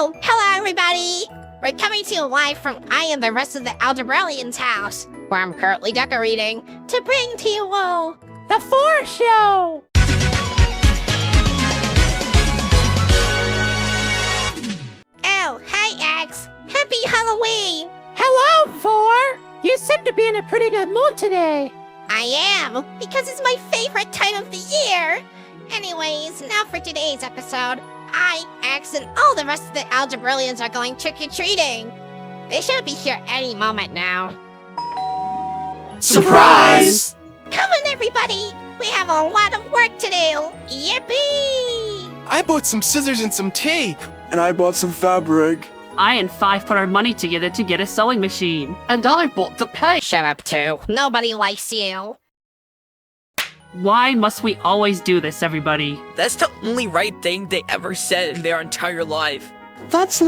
Oh, hello everybody! We're coming to you live from I and the rest of the Algebraliens house, where I'm currently decorating, to bring to you all the 4 show! Oh, hi X! Happy Halloween! Hello, 4! You seem to be in a pretty good mood today. I am, because it's my favorite time of the year! Anyways, now for today's episode, I, X, and all the rest of the Algebraliens are going trick-or-treating. They should be here any moment now. Surprise! Come on, everybody! We have a lot of work to do! Yippee! I bought some scissors and some tape. And I bought some fabric. I and 5 put our money together to get a sewing machine. And I bought the paint. Shut up, 2. Nobody likes you. Why must we always do this, everybody? That's the only right thing they ever said in their entire life. That's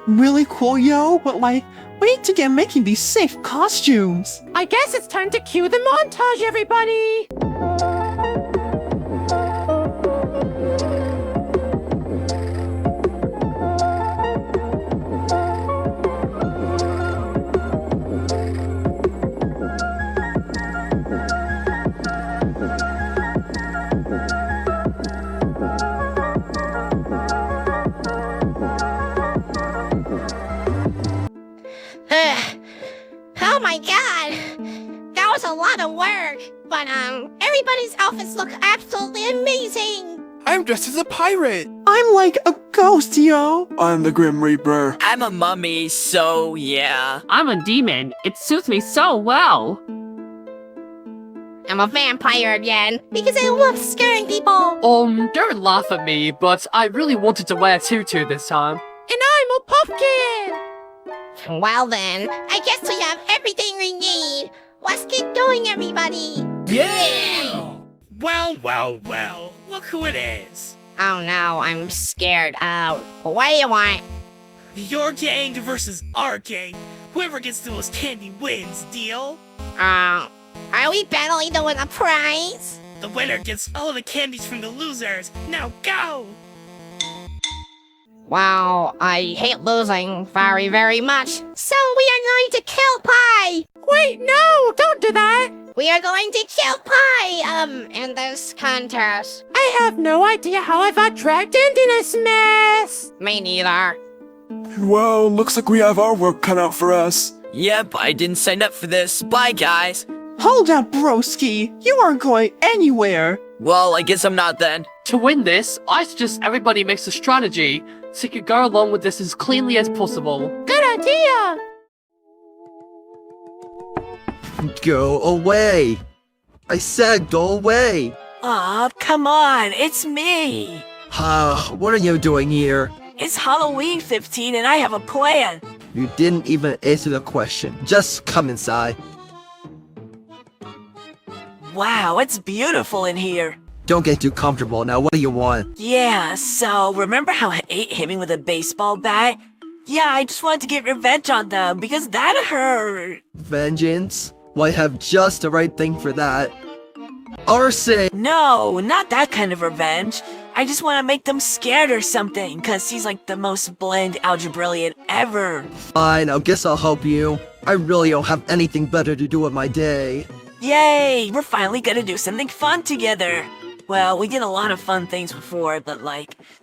really cool, yo, but we need to get making these safe costumes. I guess it's time to cue the montage, everybody! Oh my god! That was a lot of work, but everybody's outfits look absolutely amazing! I'm dressed as a pirate. I'm like a ghost, yo. I'm the Grim Reaper. I'm a mummy, so yeah. I'm a demon. It suits me so well. I'm a vampire again, because I love scaring people! Don't laugh at me, but I really wanted to wear a tutu this time. And I'm a pumpkin! Well then, I guess we have everything we need! Let's get going, everybody! Yeah! Well, look who it is. Oh no, I'm scared out. What do you want? Your gang versus our gang. Whoever gets the most candy wins, deal? Are we battling to win a prize? The winner gets all of the candies from the losers. Now go! Well, I hate losing very, very much. So we are going to kill Pie! Wait, no! Don't do that! We are going to kill Pie, in this contest. I have no idea how I got dragged into this mess! Me neither. Well, looks like we have our work cut out for us. Yep, I didn't sign up for this. Bye, guys. Hold up, broski. You aren't going anywhere. Well, I guess I'm not then. To win this, I suggest everybody makes a strategy so you can go along with this as cleanly as possible. Good idea! Go away! I said go away! Aw, come on, it's me! What are you doing here? It's Halloween 15 and I have a plan! You didn't even answer the question. Just come inside. Wow, it's beautiful in here! Don't get too comfortable. Now what do you want? Yeah, so remember how I hit me with a baseball bat? Yeah, I just wanted to get revenge on them because that hurt! Vengeance? Well, I have just the right thing for that. Arson! No, not that kind of revenge. I just want to make them scared or something, cause he's like the most bland Algebralian ever. Fine, I guess I'll help you. I really don't have anything better to do with my day. Yay, we're finally gonna do something fun together. Well, we did a lot of fun things before, but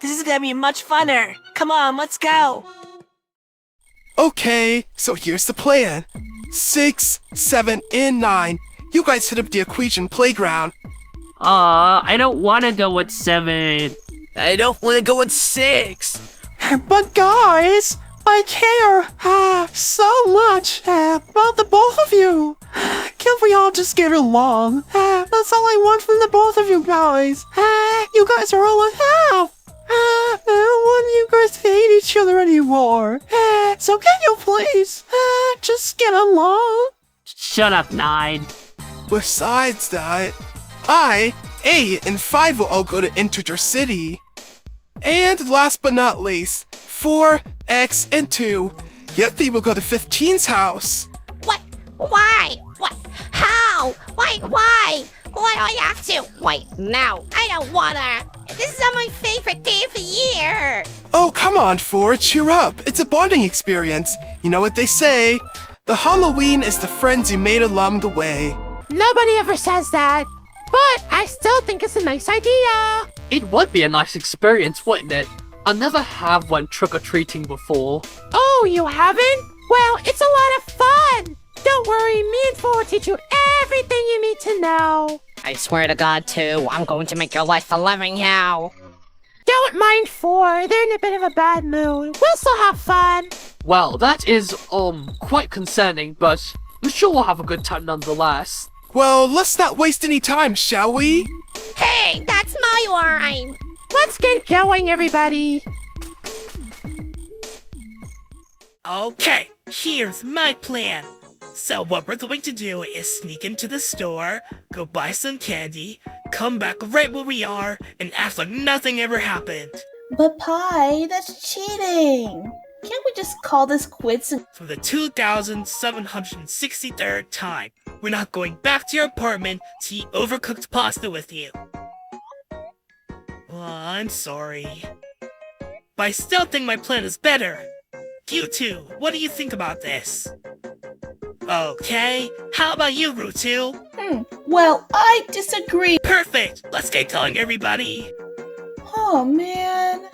this is gonna be much funner. Come on, let's go. Okay, so here's the plan. 6, 7, and 9. You guys hit up the equation playground. I don't want to go with 7. I don't want to go with 6. But guys, I care so much about the both of you. Can't we all just get along? That's all I want from the both of you guys. You guys are all a half. I don't want you guys to hate each other anymore. So can you please just get along? Shut up, 9. Besides that, I, 8, and 5 will all go to Integer City. And last but not least, 4, X, and 2. B.F.D.I. will go to 15's house. What? Why? What? How? Why? Why do I have to? Wait, no, I don't wanna. This is not my favorite day of the year. Oh, come on, 4, cheer up. It's a bonding experience. You know what they say. The Halloween is the friends you made along the way. Nobody ever says that. But I still think it's a nice idea. It would be a nice experience, wouldn't it? I never have went trick-or-treating before. Oh, you haven't? Well, it's a lot of fun. Don't worry, me and 4 will teach you everything you need to know. I swear to God, too, I'm going to make your life a living hell. Don't mind 4, they're in a bit of a bad mood. We'll still have fun. Well, that is, quite concerning, but I'm sure we'll have a good time nonetheless. Well, let's not waste any time, shall we? Hey, that's my line. Let's get going, everybody. Okay, here's my plan. So what we're going to do is sneak into the store, go buy some candy, come back right where we are, and act like nothing ever happened. But Pie, that's cheating. Can't we just call this quits and— For the 2,763rd time, we're not going back to your apartment to eat overcooked pasta with you. Well, I'm sorry. But I still think my plan is better. You two, what do you think about this? Okay, how about you, Rutu? Well, I disagree. Perfect! Let's get telling everybody. Oh, man.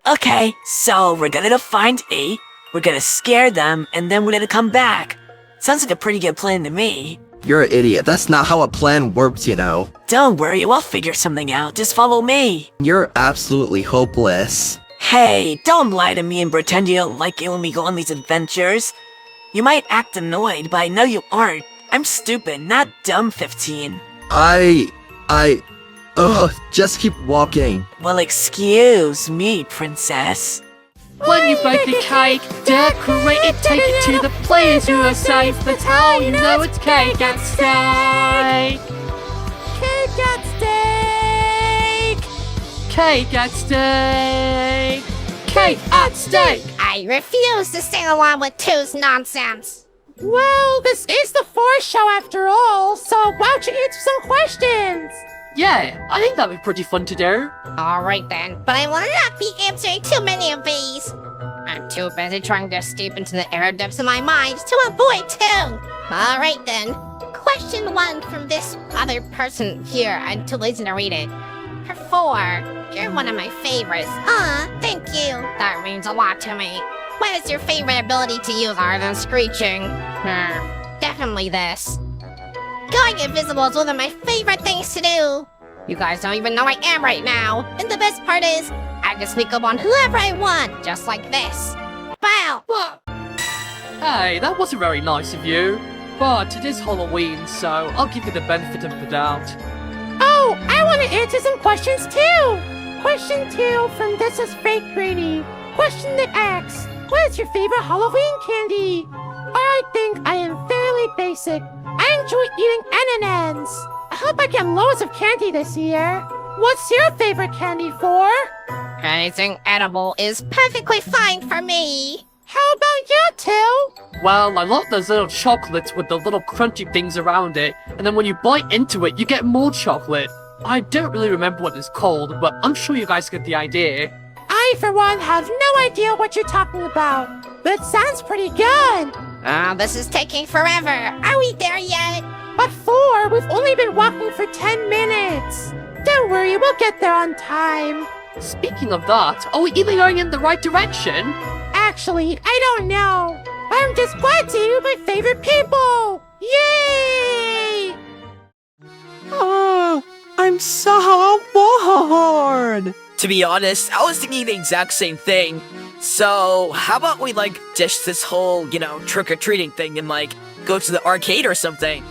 Okay, so we're gonna find E, we're gonna scare them, and then we're gonna come back. Sounds like a pretty good plan to me. You're an idiot. That's not how a plan works, you know. Don't worry, we'll figure something out. Just follow me. You're absolutely hopeless. Hey, don't lie to me and pretend you don't like it when we go on these adventures. You might act annoyed, but I know you aren't. I'm stupid, not dumb 15. Just keep walking. Well, excuse me, princess. When you bake the cake, decorate it, take it to the place you are safe. That's how you know it's cake at stake. Cake at stake. Cake at stake. Cake at stake. I refuse to sing along with 2's nonsense. Well, this is the 4 show after all, so why don't you answer some questions? Yeah, I think that'd be pretty fun to do. Alright then, but I will not be answering too many of these. I'm too busy trying to steep into the air depths of my mind to avoid 2. Alright then, question 1 from this other person here. I'm too lazy to read it. For 4, you're one of my favorites. Thank you. That means a lot to me. What is your favorite ability to use other than screeching? Definitely this. Going invisible is one of my favorite things to do. You guys don't even know I am right now. And the best part is, I can sneak up on whoever I want, just like this. Bow! Hey, that wasn't very nice of you. But it is Halloween, so I'll give you the benefit of the doubt. Oh, I want to answer some questions too. Question 2 from This Is Fake Greedy. Question that asks, what is your favorite Halloween candy? I think I am fairly basic. I enjoy eating M&Ms. I hope I get loads of candy this year. What's your favorite candy for? Anything edible is perfectly fine for me. How about you two? Well, I like those little chocolates with the little crunchy things around it, and then when you bite into it, you get more chocolate. I don't really remember what it's called, but I'm sure you guys get the idea. I, for one, have no idea what you're talking about, but it sounds pretty good. This is taking forever. Are we there yet? But 4, we've only been walking for 10 minutes. Don't worry, we'll get there on time. Speaking of that, are we even going in the right direction? Actually, I don't know. I'm just glad to see my favorite people. Yay! Oh, I'm so bored. To be honest, I was thinking the exact same thing. So, how about we, dish this whole, trick-or-treating thing and, go to the arcade or something?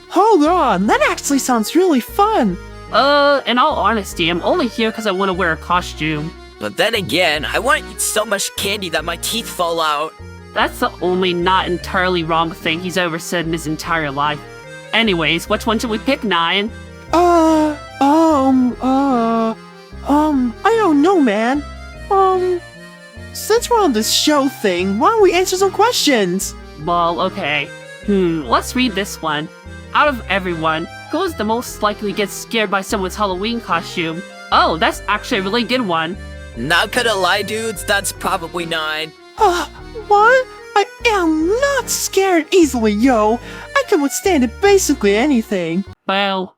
Hold on, that actually sounds really fun. In all honesty, I'm only here because I want to wear a costume. But then again, I want to eat so much candy that my teeth fall out. That's the only not entirely wrong thing he's ever said in his entire life. Anyways, which one should we pick, 9? I don't know, man. Since we're on this show thing, why don't we answer some questions? Well, okay. Let's read this one. Out of everyone, Who's the most likely to get scared by someone's Halloween costume? Oh, that's actually a really good one. Not gonna lie, dudes, that's probably not. What? I am not scared easily, yo. I can withstand basically anything. Well,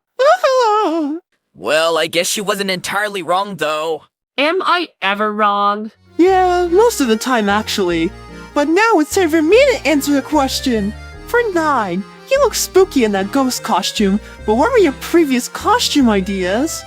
Well, I guess she wasn't entirely wrong, though. am I ever wrong? Yeah, most of the time actually. But now it's time for me to answer the question. For 9, you look spooky in that ghost costume, but what were your previous costume ideas?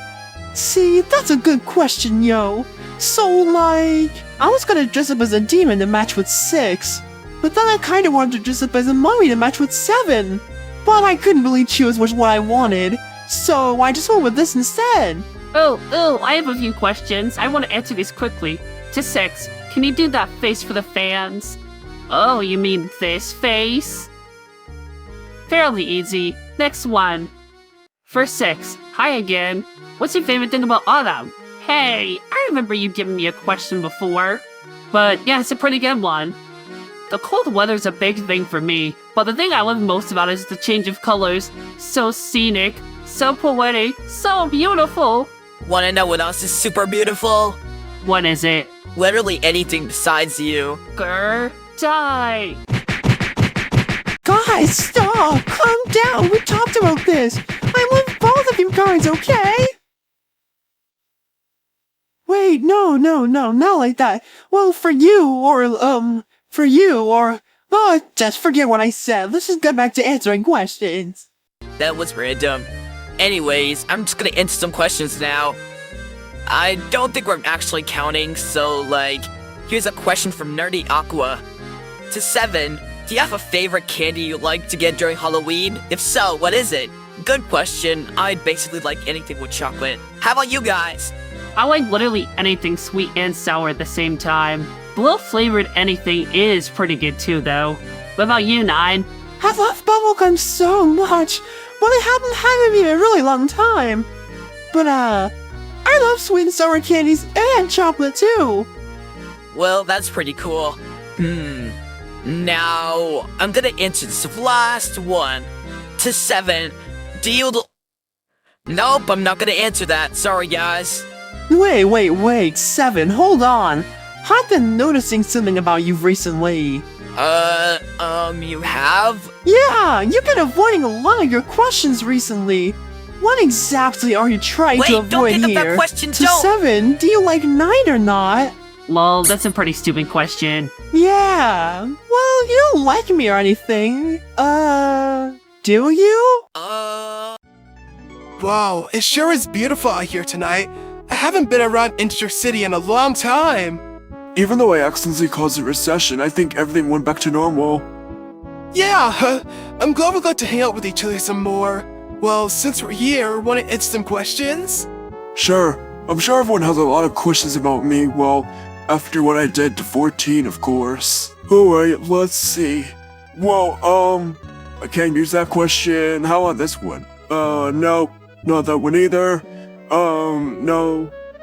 See, that's a good question, yo. So, like, I was gonna dress up as a demon to match with 6, but then I kinda wanted to dress up as a mummy to match with 7. But I couldn't really choose which one I wanted, so I just went with this instead. Oh, I have a few questions. I want to answer these quickly. To 6, can you do that face for the fans? Oh, you mean this face? Fairly easy. Next one. For 6, hi again. What's your favorite thing about autumn? Hey, I remember you giving me a question before. But yeah, it's a pretty good one. The cold weather's a big thing for me, but the thing I love most about it is the change of colors. So scenic, so poetic, so beautiful. Wanna know what else is super beautiful? What is it? Literally anything besides you. Grr, die. Guys, stop! Calm down! We talked about this! I love both of you guys, okay? Wait, no, not like that. Well, for you, just forget what I said. Let's just get back to answering questions. That was random. Anyways, I'm just gonna answer some questions now. I don't think we're actually counting, so, like, here's a question from Nerdy Aqua. To 7, do you have a favorite candy you like to get during Halloween? If so, what is it? Good question. I'd basically like anything with chocolate. How about you guys? I like literally anything sweet and sour at the same time. Blue flavored anything is pretty good too, though. What about you, 9? I love bubblegum so much, but I haven't had it in a really long time. But, I love sweet and sour candies and chocolate too. Well, that's pretty cool. Now, I'm gonna answer this last one. To 7, do you... Nope, I'm not gonna answer that. Sorry, guys. Wait, 7, hold on. I've been noticing something about you recently. You have? Yeah, you've been avoiding a lot of your questions recently. What exactly are you trying to avoid don't pick here? up that question, To don't! 7, do you like 9 or not? Lol, that's a pretty stupid question. Yeah, well, you don't like me or anything. Do you? Wow, it sure is beautiful out here tonight. I haven't been around Integer City in a long time. Even though I accidentally caused a recession, I think everything went back to normal. Yeah, I'm glad we got to hang out with each other some more. Well, since we're here, want to answer some questions? Sure, I'm sure everyone has a lot of questions about me, well, after what I did to 14, of course. Alright, let's see. Well, I can't use that question. How about this one? No, not that one either.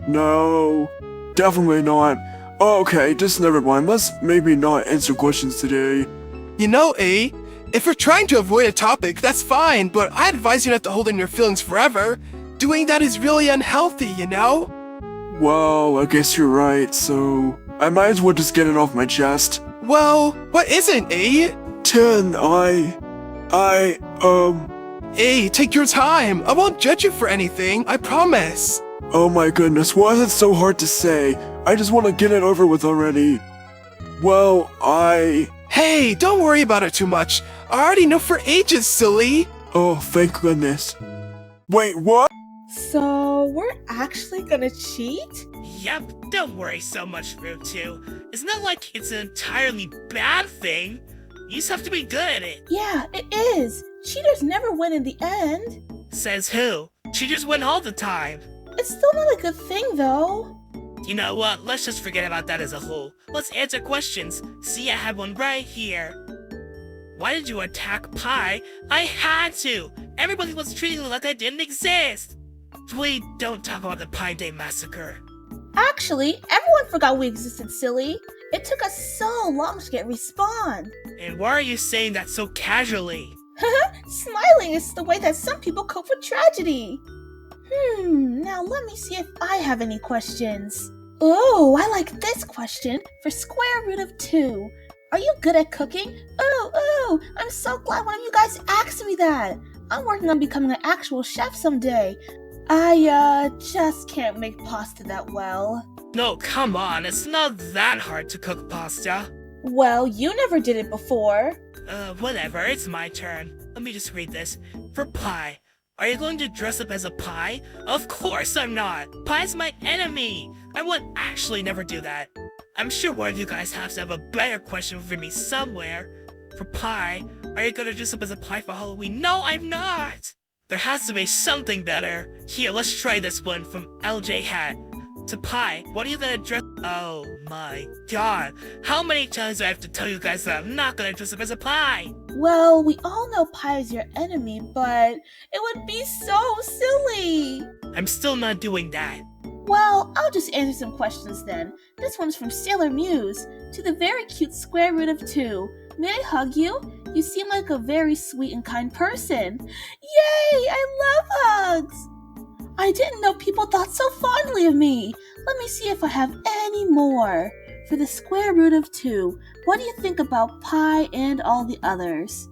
No, definitely not. Okay, just never mind. Let's maybe not answer questions today. You know, A, if you're trying to avoid a topic, that's fine, but I advise you not to hold in your feelings forever. Doing that is really unhealthy, you know? Well, I guess you're right, so I might as well just get it off my chest. Well, what isn't, A? 10, A, take your time. I won't judge you for anything, I promise. Oh my goodness, why is it so hard to say? I just want to get it over with already. Well, Hey, don't worry about it too much. I already know for ages, silly. Oh, thank goodness. Wait, what? So, we're actually gonna cheat? Yep, don't worry so much, Root 2. It's not like it's an entirely bad thing. You just have to be good at it. Yeah, it is. Cheaters never win in the end. Says who? Cheaters win all the time. It's still not a good thing, though. You know what? Let's just forget about that as a whole. Let's answer questions. See, I have one right here. Why did you attack Pie? I had to! Everybody was treating it like I didn't exist! Please don't talk about the Pine Day Massacre. Actually, everyone forgot we existed, silly. It took us so long to get respawned. And why are you saying that so casually? Smiling is the way that some people cope with tragedy. Now let me see if I have any questions. Oh, I like this question for square root of 2. Are you good at cooking? Oh, I'm so glad one of you guys asked me that. I'm working on becoming an actual chef someday. I just can't make pasta that well. No, come on, it's not that hard to cook pasta. Well, you never did it before. Whatever, it's my turn. Let me just read this. For pie, are you going to dress up as a pie? Of course I'm not! Pie's my enemy! I would actually never do that. I'm sure one of you guys has to have a better question for me somewhere. For pie, are you gonna dress up as a pie for Halloween? No, I'm not! There has to be something better. Here, let's try this one from LJ Hat. To pie, what are you gonna dress? Oh my god. How many times do I have to tell you guys that I'm not gonna dress up as a pie? Well, we all know pie is your enemy, but it would be so silly. I'm still not doing that. Well, I'll just answer some questions then. This one's from Sailor Muse. To the very cute square root of 2. May I hug you? You seem like a very sweet and kind person. Yay! I love hugs! I didn't know people thought so fondly of me. Let me see if I have any more. For the square root of 2, what do you think about pie and all the others?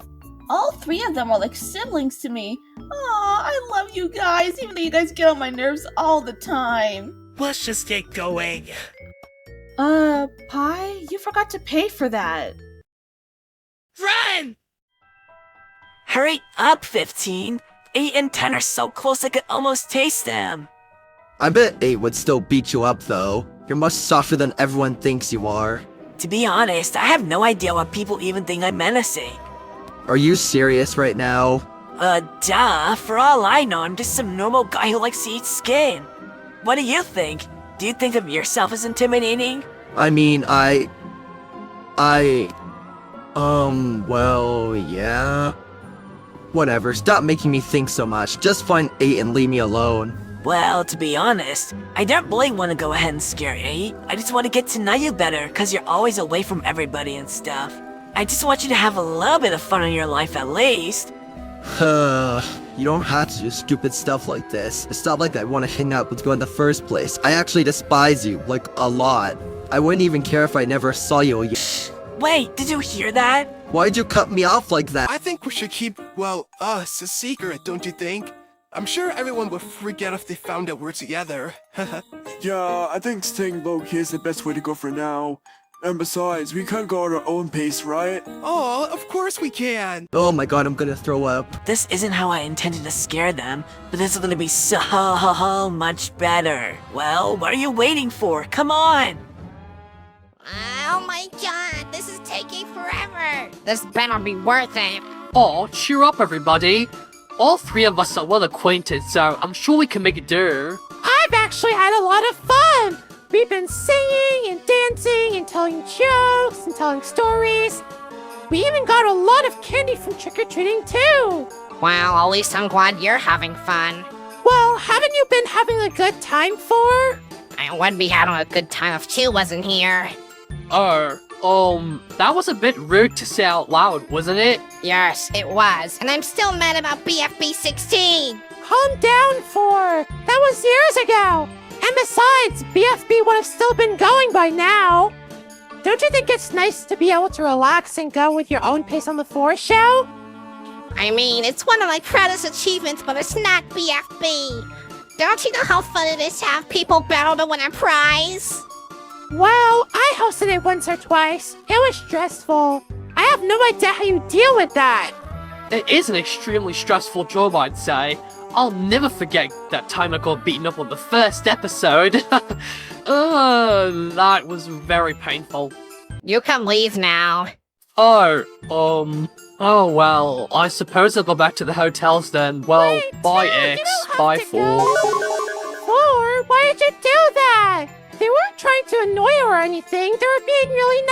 All 3 of them are like siblings to me. Aw, I love you guys, even though you guys get on my nerves all the time. Let's just get going. Pie, you forgot to pay for that. Run! Hurry up, 15. 8 and 10 are so close I could almost taste them. I bet 8 would still beat you up though. You're much softer than everyone thinks you are. To be honest, I have no idea why people even think I'm menacing. Are you serious right now? Duh. For all I know, I'm just some normal guy who likes to eat skin. What do you think? Do you think of yourself as intimidating? I mean, well, yeah. Whatever, stop making me think so much. Just find 8 and leave me alone. Well, to be honest, I don't really want to go ahead and scare 8. I just want to get to know you better, cause you're always away from everybody and stuff. I just want you to have a little bit of fun in your life at least. You don't have to do stupid stuff like this. It's not like I want to hang out with you in the first place. I actually despise you, like, a lot. I wouldn't even care if I never saw you again. Wait, did you hear that? Why'd you cut me off like that? I think we should keep, well, us a secret, don't you think? I'm sure everyone would freak out if they found out we're together. Yeah, I think staying low-key is the best way to go for now. And besides, we can go at our own pace, right? Oh, of course we can! Oh my god, I'm gonna throw up. This isn't how I intended to scare them, but this is gonna be so much better. Well, what are you waiting for? Come on! Oh my god, this is taking forever. This better be worth it. Oh, cheer up, everybody. All 3 of us are well acquainted, so I'm sure we can make it do. I've actually had a lot of fun. We've been singing and dancing and telling jokes and telling stories. We even got a lot of candy from trick-or-treating too. Well, at least I'm glad you're having fun. Well, haven't you been having a good time for? I would be having a good time if 2 wasn't here. That was a bit rude to say out loud, wasn't it? Yes, it was. And I'm still mad about B.F.B 16. Calm down, 4. That was years ago. And besides, B.F.B would have still been going by now. Don't you think it's nice to be able to relax and go with your own pace on the 4 show? I mean, it's one of my proudest achievements, but it's not B.F.B. Don't you know how fun it is to have people battle to win a prize? Well, I hosted it once or twice. It was stressful. I have no idea how you deal with that. It is an extremely stressful job, I'd say. I'll never forget that time I got beaten up on the first episode. That was very painful. You can leave now. Oh well, I suppose I'll go back to the hotels then. Well, Wait, bye you X, don't have bye to 4. go. 4? Why did you do that? They weren't trying to annoy you or anything. They were being really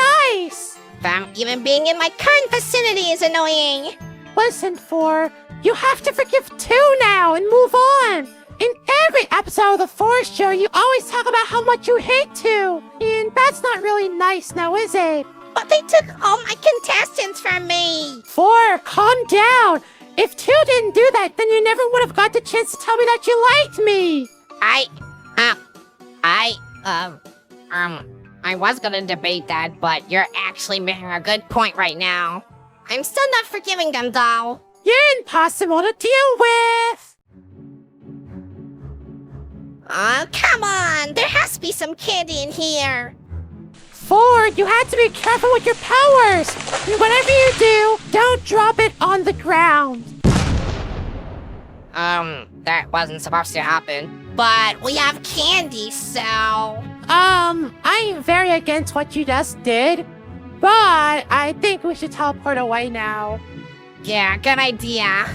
nice. Them even being in my current vicinity is annoying. Listen, 4, you have to forgive 2 now and move on. In every episode of the 4 show, you always talk about how much you hate 2. And that's not really nice now, is it? But they took all my contestants from me. 4, calm down. If 2 didn't do that, then you never would have got the chance to tell me that you liked me. I was gonna debate that, but you're actually making a good point right now. I'm still not forgiving them, though. You're impossible to deal with. Oh, come on! There has to be some candy in here. 4, you have to be careful with your powers. And whatever you do, don't drop it on the ground. That wasn't supposed to happen. But we have candy, so... I am very against what you just did, but I think we should teleport away now. Yeah, good idea.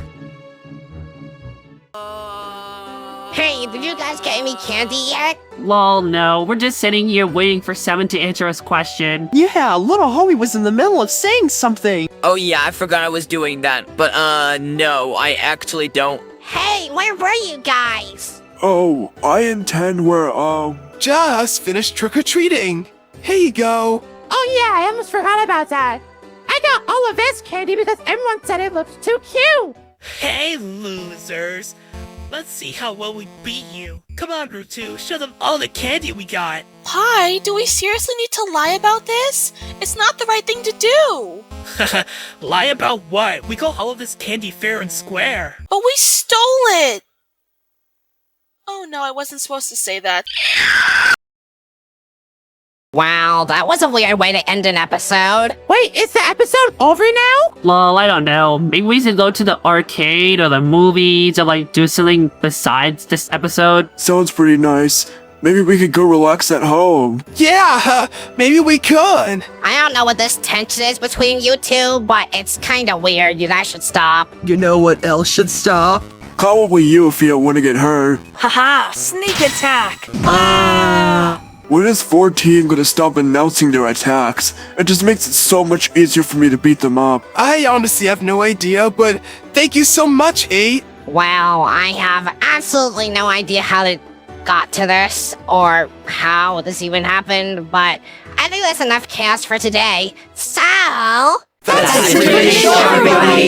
Hey, did you guys get any candy yet? Lol, no. We're just sitting here waiting for 7 to answer us question. Yeah, little homie was in the middle of saying something. Oh yeah, I forgot I was doing that. But no, I actually don't. Hey, where were you guys? Oh, I and 10 were, Just finished trick-or-treating. Here you go. Oh yeah, I almost forgot about that. I got all of this candy because everyone said it looked too cute. Hey, losers. Let's see how well we beat you. Come on, Route 2, show them all the candy we got. Pi, do we seriously need to lie about this? It's not the right thing to do. Lie about what? We got all of this candy fair and square. But we stole it. Oh no, I wasn't supposed to say that. Wow, that was a weird way to end an episode. Wait, is the episode over now? Lol, I don't know. Maybe we should go to the arcade or the movies or like do something besides this episode. sounds pretty nice. Maybe we could go relax at home. Yeah, maybe we could. I don't know what this tension is between you two, but it's kinda weird. You guys should stop. You know what else should stop? Probably you if you don't want to get hurt. Haha, sneak attack! When is 14 gonna stop announcing their attacks? It just makes it so much easier for me to beat them up. I honestly have no idea, but thank you so much, 8. Well, I have absolutely no idea how it got to this, or how this even happened, but I think that's enough chaos for today. So... That's a pretty short, everybody.